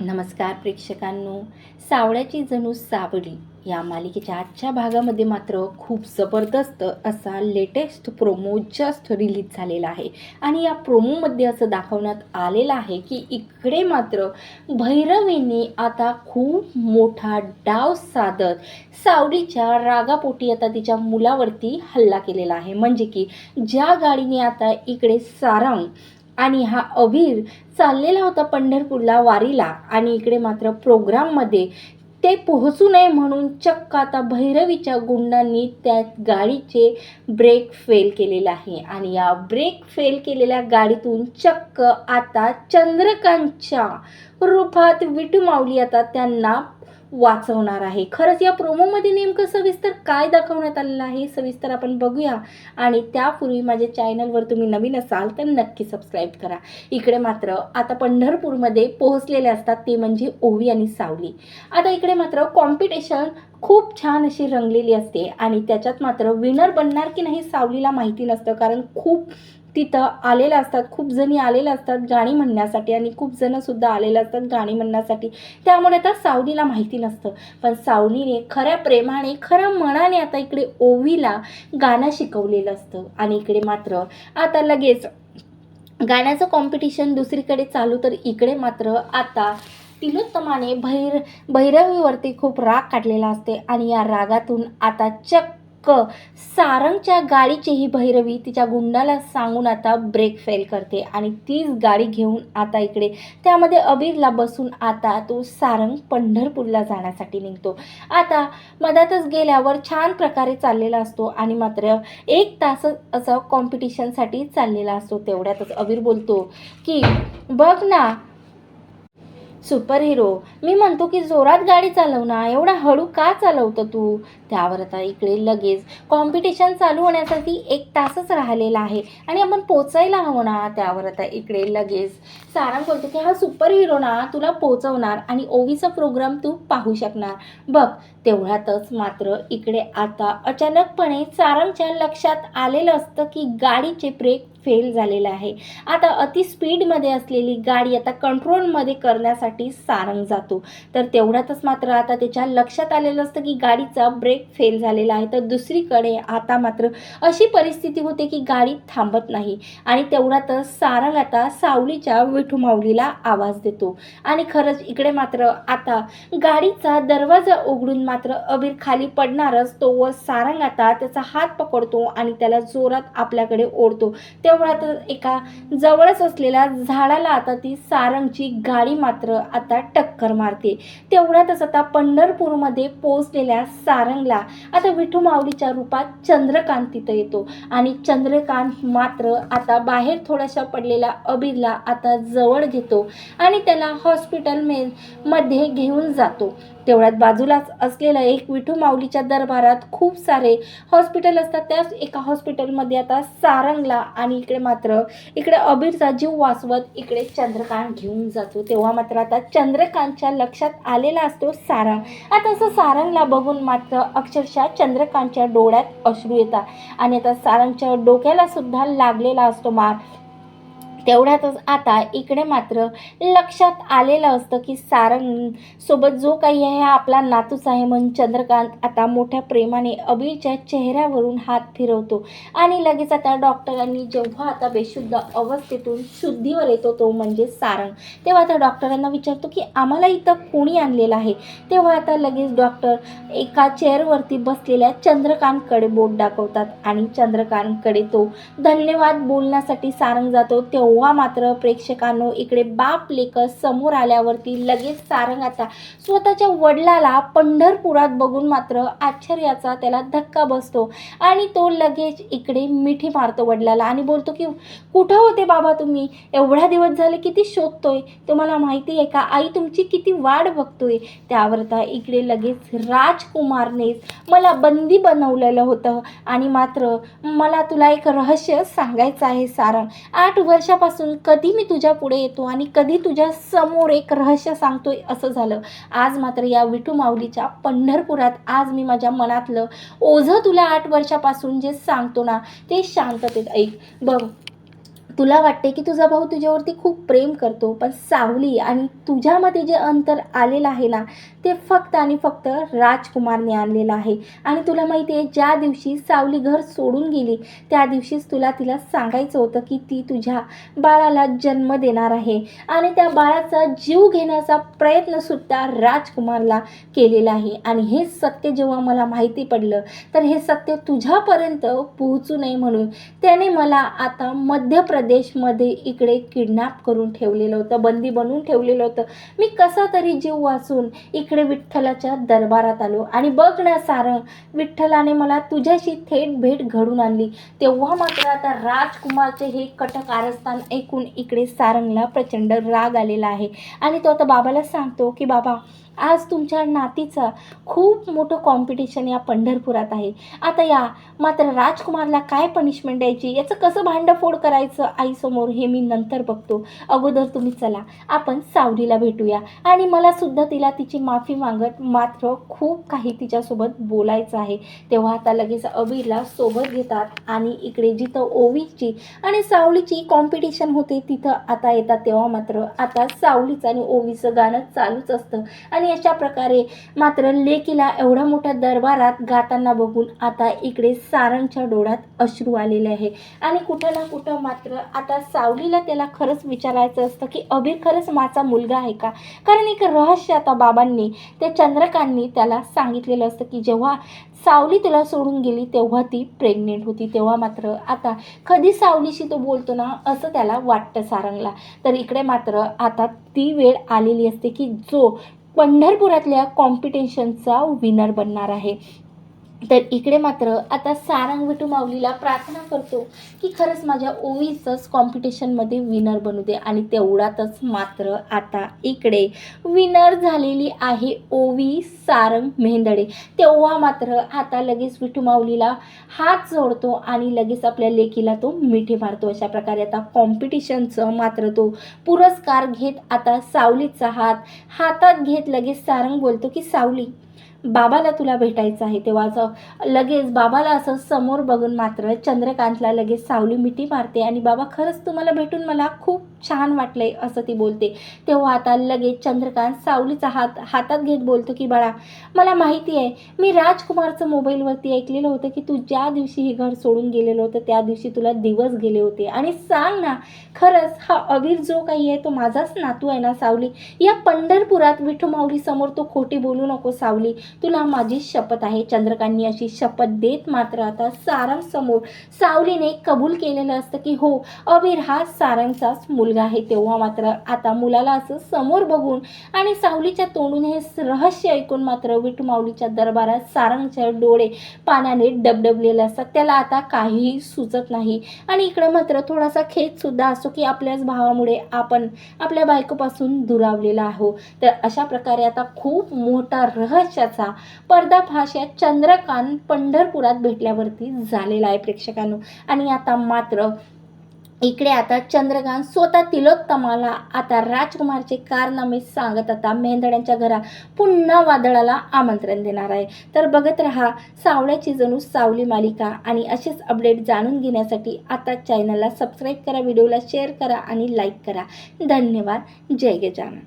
नमस्कार प्रेक्षकांनो. सावळ्याची जणू सावली या मालिकेच्या आजच्या भागामध्ये मात्र खूप जबरदस्त असा लेटेस्ट प्रोमो जस्ट रिलीज झालेला आहे. आणि या प्रोमोमध्ये असं दाखवण्यात आलेलं आहे की इकडे मात्र भैरवीने आता खूप मोठा डाव साधत सावलीच्या रागापोटी आता तिच्या मुलावरती हल्ला केलेला आहे. म्हणजे की ज्या गाडीने आता इकडे सारंग आणि हा अभीर चाललेला होता पंढरपूरला वारीला, आणि इकडे मात्र प्रोग्राममध्ये ते पोहोचू नये म्हणून चक्क आता भैरवीच्या गुंडांनी त्या गाडीचे ब्रेक फेल केलेला आहे. आणि या ब्रेक फेल केलेल्या गाडीतून चक्क आता चंद्रकांतच्या रूपात विठू माऊली आता त्यांना वाचवणार आहे. खरंच या प्रोमोमध्ये नेमकं सविस्तर काय दाखवण्यात आलेलं आहे सविस्तर आपण बघूया. आणि त्यापूर्वी माझ्या चॅनलवर तुम्ही नवीन असाल तर नक्की सबस्क्राईब करा. इकडे मात्र आता पंढरपूरमध्ये पोहोचलेले असतात ते म्हणजे ओवी आणि सावली. आता इकडे मात्र कॉम्पिटिशन खूप छान अशी रंगलेली असते आणि त्याच्यात मात्र विनर बनणार की नाही सावलीला माहिती नसतं, कारण खूप तिथं आलेलं असतात, खूप जणी आलेल्या असतात गाणी म्हणण्यासाठी आणि खूप जणंसुद्धा आलेलं असतात गाणी म्हणण्यासाठी. त्यामुळे आता सावलीला माहिती नसतं. पण सावलीने खऱ्या प्रेमाने खऱ्या मनाने आता इकडे ओवीला गाणं शिकवलेलं असतं. आणि इकडे मात्र आता लगेच गाण्याचं कॉम्पिटिशन दुसरीकडे चालू, तर इकडे मात्र आता तिलोत्तमाने भैरवीवरती खूप राग काढलेला असते. आणि या रागातून आता चक्क सारंगच्या गाडीची ही भैरवी तिच्या गुंडाला सांगून आता ब्रेक फेल करते आणि तीच गाडी घेऊन आता इकडे त्यामध्ये अबीरला बसून आता तो सारंग पंढरपूरला जाण्यासाठी निघतो. आता मधातच गेल्यावर छान प्रकारे चाललेला असतो आणि मात्र 1 तास असं कॉम्पिटिशनसाठी चाललेला असतो. तेवढ्यातच अबीर बोलतो की बघ ना सुपर हिरो, मी म्हणतो की जोरात गाडी चालव ना, एवढा हळू का चालवतं तू? त्यावर आता इकडे लगेच कॉम्पिटिशन चालू होण्यासाठी 1 तासच राहिलेला आहे आणि आपण पोचायला हवं ना. त्यावर आता इकडे लगेच सारंग बोलतो की हा सुपर हिरो ना तुला पोचवणार आणि ओवीचा प्रोग्राम तू पाहू शकणार बघ. तेवढ्यातच मात्र इकडे आता अचानकपणे सारंगच्या लक्षात आलेलं असतं की गाडीचे ब्रेक फेल झालेलं आहे. आता अति स्पीडमध्ये असलेली गाडी आता कंट्रोलमध्ये करण्यासाठी सारंग जातो. तर तेवढ्यातच मात्र आता त्याच्या लक्षात आलेलं असतं की गाडीचा ब्रेक फेल झालेला आहे. तर दुसरीकडे आता मात्र अशी परिस्थिती होते की गाडी थांबत नाही. आणि तेवढ्यातच सारंग आता सावलीच्या विठू माऊलीला आवाज देतो. आणि खरंच इकडे मात्र आता गाडीचा दरवाजा उघडून मात्र अबीर खाली पडणारच तो व सारंग आता त्याचा हात पकडतो आणि त्याला जोरात आपल्याकडे ओढतो. तेवढ्यातच एका जवळच असलेल्या झाडाला आता ती सारंगची गाडी मात्र आता टक्कर मारते. तेवढ्यातच आता पंढरपूरमध्ये पोहोचलेल्या सारंगला आता विठू माऊलीच्या रूपात चंद्रकांत तिथं येतो. आणि चंद्रकांत मात्र आता बाहेर थोड्याशा पडलेल्या अबीरला आता जवळ घेतो आणि त्याला मध्ये घेऊन जातो. तेवढ्यात बाजूलाच असलेलं एक विठू माऊलीच्या दरबारात खूप सारे हॉस्पिटल असतात. त्याच एका हॉस्पिटलमध्ये आता सारंगला आणि इकडे अबीरचा जीव वाचवत इकडे चंद्रकांत घेऊन जातो. तेव्हा मात्र आता चंद्रकांतच्या लक्षात आलेला असतो सारंग. आता असं सारंगला बघून मात्र अक्षरशः चंद्रकांतच्या डोळ्यात अश्रू येतात आणि आता सारंगच्या डोक्याला सुद्धा लागलेला असतो मार. तेवढ्यातच आता इकडे मात्र लक्षात आलेलं असतं की सारंग सोबत जो काही आहे हा आपला नातूच आहे म्हणून चंद्रकांत आता मोठ्या प्रेमाने अबीरच्या चेहऱ्यावरून हात फिरवतो. आणि लगेच आता डॉक्टरांनी जेव्हा आता बेशुद्ध अवस्थेतून शुद्धीवर येतो तो म्हणजे सारंग, तेव्हा आता डॉक्टरांना विचारतो की आम्हाला इथं कोणी आणलेलं आहे. तेव्हा आता लगेच डॉक्टर एका चेअरवरती बसलेल्या चंद्रकांतकडे बोट दाखवतात आणि चंद्रकांतकडे तो धन्यवाद बोलण्यासाठी सारंग जातो. तेव्हा मात्र प्रेक्षकांनो इकडे बाप लेक समोर आल्यावरती लगेच सारंग आता स्वतःच्या वडिलाला पंढरपुरात बघून मात्र आश्चर्याचा त्याला धक्का बसतो आणि तो लगेच इकडे मिठी मारतो वडिलाला आणि बोलतो की कुठं होते बाबा तुम्ही, एवढ्या दिवस झाले किती शोधतोय, तुम्हाला माहिती आहे का आई तुमची किती वाट बघतोय. त्यावर आता इकडे लगेच राजकुमारनेच मला बंदी बनवलेलं होतं आणि मात्र मला तुला एक रहस्य सांगायचं आहे सारंग. 8 वर्षापासून कधी मी तुझ्या पुढे येतो आणि कधी तुझ्या समोर एक रहस्य सांगतोय असं झालं. आज मात्र या विठू माऊलीच्या पंढरपुरात आज मी माझ्या मनातलं ओझं तुला 8 वर्षापासून जे सांगतो ना ते शांततेत ऐक. बघ तुला वाटते की तुझा भाऊ तुझ्यावरती खूप प्रेम करतो, पण सावली आणि तुझ्यामध्ये जे अंतर आलेलं आहे ना, ते फक्त आणि फक्त राजकुमारने आणलेलं आहे. आणि तुला माहिती आहे, ज्या दिवशी सावली घर सोडून गेली, त्या दिवशीच तिला सांगायचं होतं की ती तुझ्या बाळाला जन्म देणार आहे आणि त्या बाळाचा जीव घेण्याचा प्रयत्नसुद्धा राजकुमारला केलेला आहे. आणि हे सत्य जेव्हा मला माहिती पडलं, तर हे सत्य तुझ्यापर्यंत पोहोचू नये म्हणून त्याने मला आता मध्य प्रदेशमध्ये इकडे किडनॅप करून ठेवलेलं होतं, बंदी बनवून ठेवलेलं होतं. मी कसा तरी जीव वाचून इकडे विठ्ठलाच्या दरबारात आलो आणि बघ ना सारंग, विठ्ठलाने मला तुझ्याशी थेट भेट घडून आणली. तेव्हा मात्र आता राजकुमारचे हे कटक कारस्थान ऐकून इकडे सारंगला प्रचंड राग आलेला आहे आणि तो आता बाबाला सांगतो की बाबा, आज तुमच्या नातीचा खूप मोठं कॉम्पिटिशन या पंढरपुरात आहे. आता या मात्र राजकुमारला काय पनिशमेंट द्यायची, याचं कसं भांडफोड करायचं आईसमोर, हे मी नंतर बघतो. अगोदर तुम्ही चला आपण सावलीला भेटूया आणि मला सुद्धा तिला तिची माफी मागत मात्र खूप काही तिच्यासोबत बोलायचं आहे. तेव्हा आता लगेच अबीरला सोबत घेतात आणि इकडे जिथं ओवीची आणि सावलीची कॉम्पिटिशन होते तिथं आता येतात. तेव्हा मात्र आता सावलीचं आणि ओवीचं गाणं चालूच असतं आणि अशा प्रकारे मात्र लेकीला एवढ्या मोठ्या दरबारात गाताना बघून आता इकडे सारंगच्या डोळ्यात अश्रू आलेले आहे. आणि कुठं ना कुठं मात्र आता सावलीला त्याला खरंच विचारायचं असतं की अबीर खरंच माझा मुलगा आहे का. कारण एक रहस्य आता बाबांनी, त्या चंद्रकांतनी त्याला सांगितलेलं असतं की जेव्हा सावली तुला सोडून गेली तेव्हा ती प्रेग्नेंट होती. तेव्हा मात्र आता कधी सावलीशी तो बोलतो ना, असं त्याला वाटतं सारंगला. तर इकडे मात्र आता ती वेळ आलेली असते की जो पंढरपुरातल्या कॉम्पिटिशनचा विनर बनणार आहे. तर इकडे मात्र आता सारंग विठू माऊलीला प्रार्थना करतो की खरंच माझ्या ओवीचंच कॉम्पिटिशनमध्ये विनर बनू दे. आणि तेवढ्यातच मात्र आता इकडे विनर झालेली आहे ओवी सारंग मेहेंदळे. तेव्हा मात्र आता लगेच विठू माऊलीला हात जोडतो आणि लगेच आपल्या लेकीला तो मिठी मारतो. अशा प्रकारे आता कॉम्पिटिशनचं मात्र तो पुरस्कार घेत आता सावलीचा हातात घेत लगेच सारंग बोलतो की सावली, बाबाला तुला भेटायचं आहे. तेव्हा लगेच बाबाला असं समोर बघून मात्र चंद्रकांतला लगेच सावली मिठी मारते आणि बाबा खरंच तुम्हाला भेटून मला खूप छान वाटलंय असं ती बोलते. तेव्हा आता लगेच चंद्रकांत सावलीचा हातात घेत बोलतो की बाळा, मला माहिती आहे, मी राजकुमारचं मोबाईलवरती ऐकलेलं होतं की तू ज्या दिवशी हे घर सोडून गेलेलं होतं त्या दिवशी तुला दिवस गेले होते. आणि सांग ना, खरंच हा अबीर जो काही आहे तो माझाच नातू आहे ना सावली. या पंढरपुरात विठू माऊली समोर तो खोटी बोलू नको सावली, तुला माझी शपथ आहे. चंद्रकांतनी अशी शपथ देत मात्र आता सारंग समोर सावलीने कबूल केलेलं असतं की हो, अबीर हा सारंगचाच मुलगा आहे. तेव्हा मात्र आता मुलाला असं समोर बघून आणि सावलीच्या तोंडून हे रहस्य ऐकून मात्र विठू माऊलीच्या दरबारात सारंगचे डोळे पाण्याने डबडबलेले असतात. त्याला आता काहीही सुचत नाही आणि इकडे मात्र थोडासा खेद सुद्धा असतो की आपल्याच भावामुळे आपण आपल्या बायकोपासून दुरावलेला आहोत. तर अशा प्रकारे आता खूप मोठा रहस्याचा पर्दाफाश या चंद्रकांत पंढरपुरात भेटल्यावरती झालेला आहे प्रेक्षकांनो. आणि आता मात्र इकडे आता चंद्रकांत स्वतः तिलोत्तमाला आता राजकुमारचे कारनामे सांगत आता मेहेंदड्यांच्या घरा पुन्हा वादळाला आमंत्रण देणार आहे. तर बघत रहा सावळ्याची जणू सावली मालिका आणि असेच अपडेट जाणून घेण्यासाठी आता चॅनलला सबस्क्राईब करा, व्हिडिओला शेअर करा आणि लाईक करा. धन्यवाद. जय गजानन.